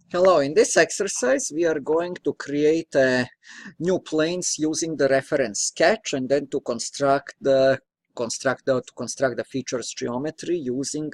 Hello, in this exercise we are going to create new planes using the reference sketch and then to construct the features geometry using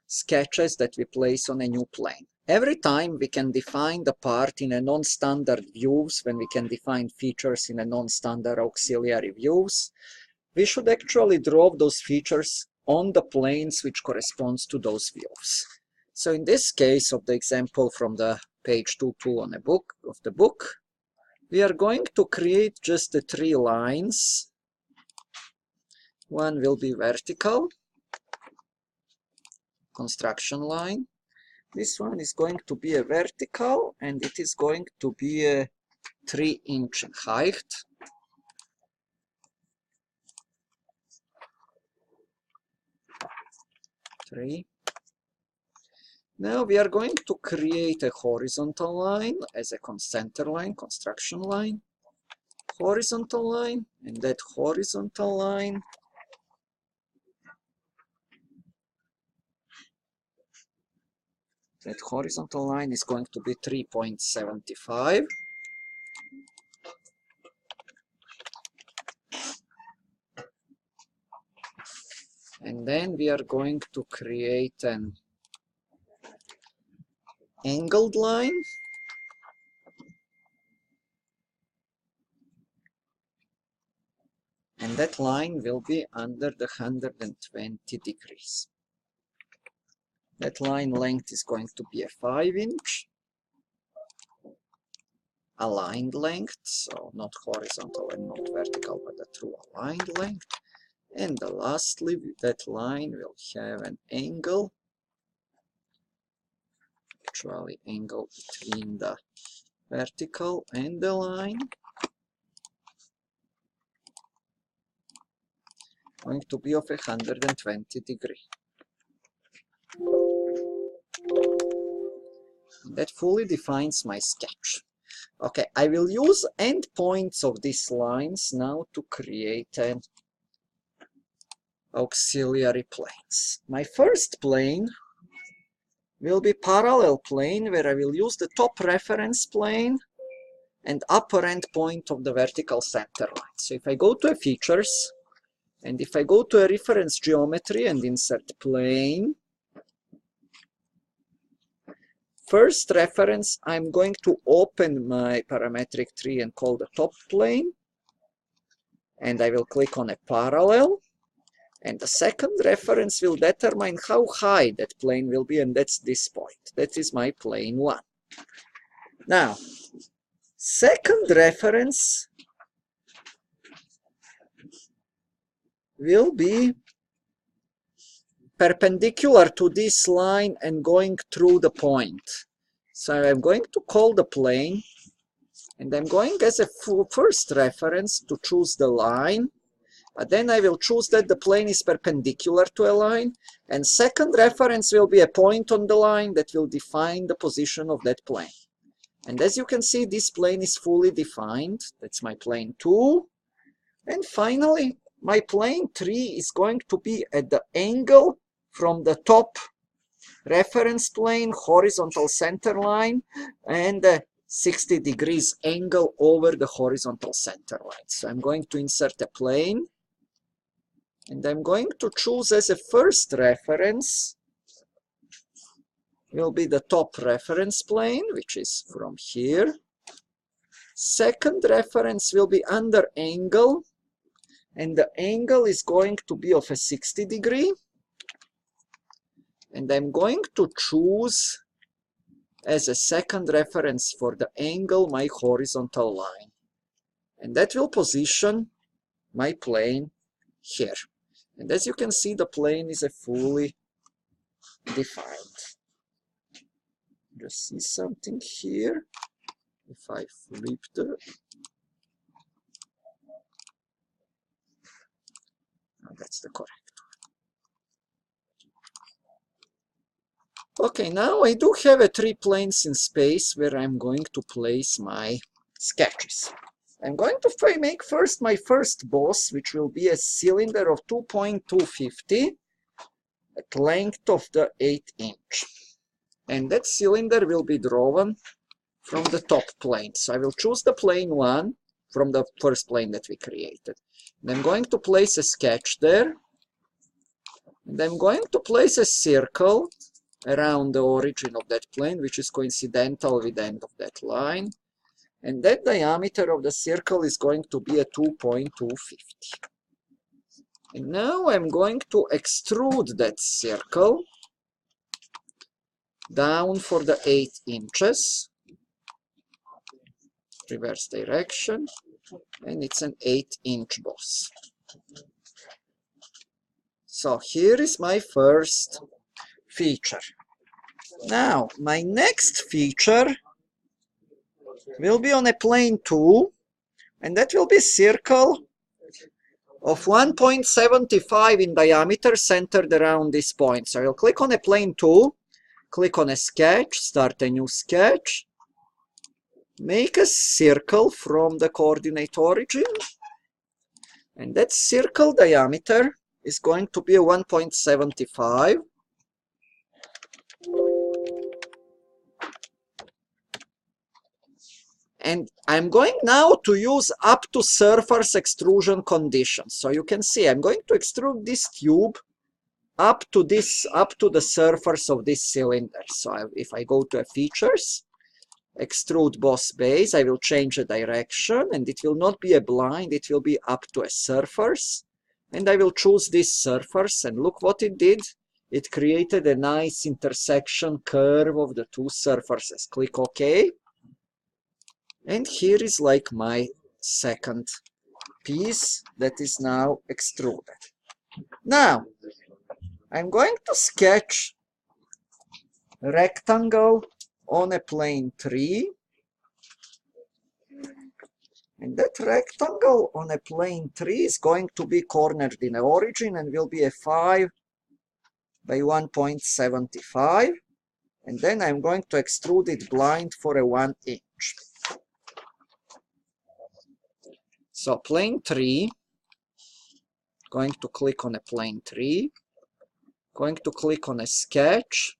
sketches that we place on a new plane. Every time we can define the part in a non-standard views, when we can define features in a non-standard auxiliary views, we should actually draw those features on the planes which corresponds to those views. So in this case of the example from the page 22 on the book, we are going to create just the 3 lines. One will be vertical, construction line. This one is going to be a vertical and it is going to be a 3-inch in height. Now we are going to create a horizontal line as a center line, construction line, horizontal line, and that horizontal line is going to be 3.75. And then we are going to create an angled line. And that line will be under the 120 degrees. That line length is going to be a 5-inch. Aligned length, so not horizontal and not vertical, but a true aligned length. And lastly, that line will have an angle, actually angle between the vertical and the line, going to be of 120 degrees. That fully defines my sketch. Okay, I will use endpoints of these lines now to create an auxiliary planes. My first plane will be parallel plane, where I will use the top reference plane and upper end point of the vertical center line. So if I go to a features, and if I go to a reference geometry and insert plane, first reference, I'm going to open my parametric tree and call the top plane, and I will click on a parallel. And the second reference will determine how high that plane will be, and that's this point. That is my plane 1. Now, second reference will be perpendicular to this line and going through the point. So I'm going to call the plane, and I'm going as a first reference to choose the line. But then I will choose that the plane is perpendicular to a line, and second reference will be a point on the line that will define the position of that plane. And as you can see, this plane is fully defined. That's my plane 2. And finally, my plane 3 is going to be at the angle from the top reference plane, horizontal center line, and 60 degrees angle over the horizontal center line. So I'm going to insert a plane. And I'm going to choose as a first reference will be the top reference plane, which is from here. Second reference will be under angle, and the angle is going to be of a 60 degree. And I'm going to choose as a second reference for the angle my horizontal line. And that will position my plane here. And as you can see, the plane is a fully defined. Just see something here. If I flip the... Oh, that's the correct one. Okay, now I do have 3 planes in space where I'm going to place my sketches. I'm going to make first my first boss, which will be a cylinder of 2.250 at length of the 8-inch. and that cylinder will be drawn from the top plane. So I will choose the plane 1 from the first plane that we created. And I'm going to place a sketch there, and I'm going to place a circle around the origin of that plane, which is coincidental with the end of that line. And that diameter of the circle is going to be a 2.250. And now I'm going to extrude that circle down for the 8 inches, reverse direction, and it's an 8-inch boss. So here is my first feature. Now, my next feature will be on a plane 2, and that will be circle of 1.75 in diameter centered around this point. So I will click on a plane 2, click on a sketch, start a new sketch, make a circle from the coordinate origin, and that circle diameter is going to be a 1.75. And I'm going now to use up to surface extrusion conditions. So you can see I'm going to extrude this tube up to the surface of this cylinder. So if I go to features, extrude boss base, I will change the direction, and it will not be a blind, it will be up to a surface. And I will choose this surface, and look what it did. It created a nice intersection curve of the two surfaces. Click OK. And here is like my second piece that is now extruded. Now, I'm going to sketch a rectangle on a plane 3. And that rectangle on a plane 3 is going to be cornered in the origin and will be a 5 by 1.75. And then I'm going to extrude it blind for a 1 inch. So plane 3, going to click on a plane 3, going to click on a sketch,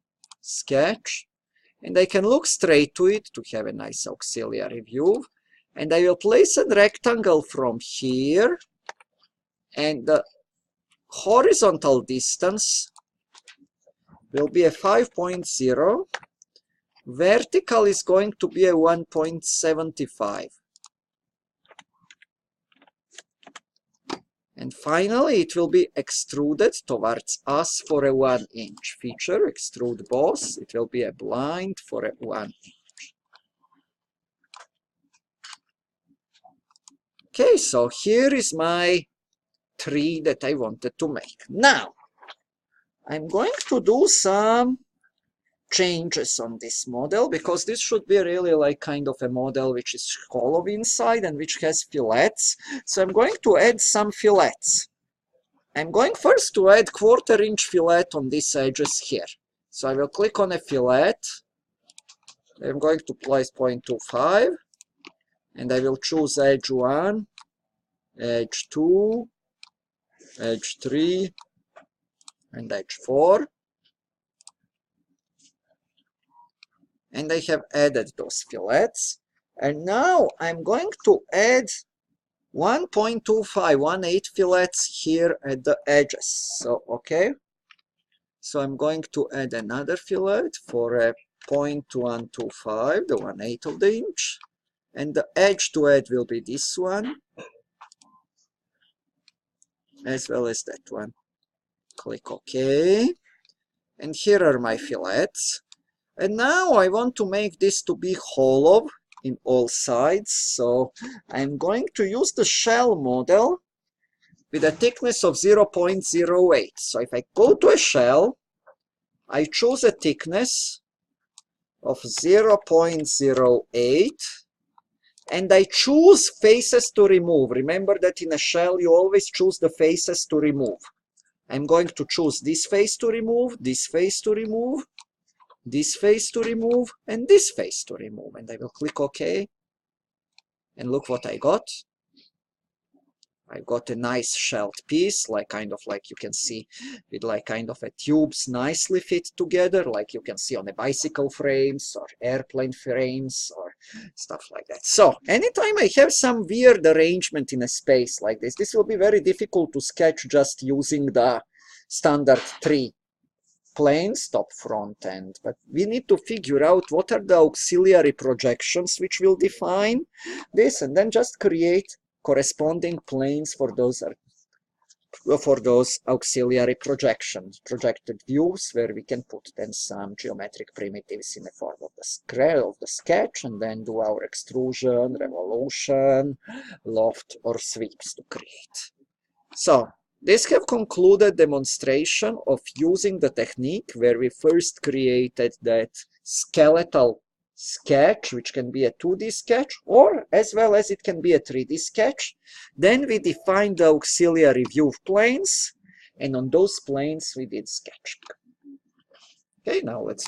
and I can look straight to it to have a nice auxiliary view. And I will place a rectangle from here, and the horizontal distance will be a 5.0, vertical is going to be a 1.75. And finally, it will be extruded towards us for a 1 inch feature, extrude boss. It will be a blind for a 1 inch. Okay, so here is my tree that I wanted to make. Now, I'm going to do some changes on this model, because this should be really like kind of a model which is hollow inside and which has fillets. So I'm going to add some fillets. I'm going first to add 1/4 inch fillet on these edges here. So I will click on a fillet. I'm going to place 0.25, and I will choose edge 1, edge 2, edge 3, and edge 4. And I have added those fillets. And now I'm going to add 1.25, 1/8 fillets here at the edges. So, okay. So I'm going to add another fillet for a 0.125, the 1/8 of the inch. And the edge to add will be this one, as well as that one. Click OK. And here are my fillets. And now I want to make this to be hollow in all sides. So I'm going to use the shell model with a thickness of 0.08. So if I go to a shell, I choose a thickness of 0.08, and I choose faces to remove. Remember that in a shell you always choose the faces to remove. I'm going to choose this face to remove, this face to remove, this face to remove, and this face to remove. And I will click OK. And look what I got. I've got a nice shelled piece, like kind of like you can see with like kind of a tubes nicely fit together, like you can see on the bicycle frames or airplane frames or stuff like that. So anytime I have some weird arrangement in a space like this will be very difficult to sketch just using the standard 3 planes, top, front, end. But we need to figure out what are the auxiliary projections which will define this, and then just create corresponding planes for those auxiliary projections, projected views, where we can put then some geometric primitives in the form of the sketch, and then do our extrusion, revolution, loft, or sweeps to create. So this have concluded demonstration of using the technique where we first created that skeletal sketch, which can be a 2D sketch, or as well as it can be a 3D sketch. Then we defined the auxiliary view planes, and on those planes we did sketching. Okay, now let's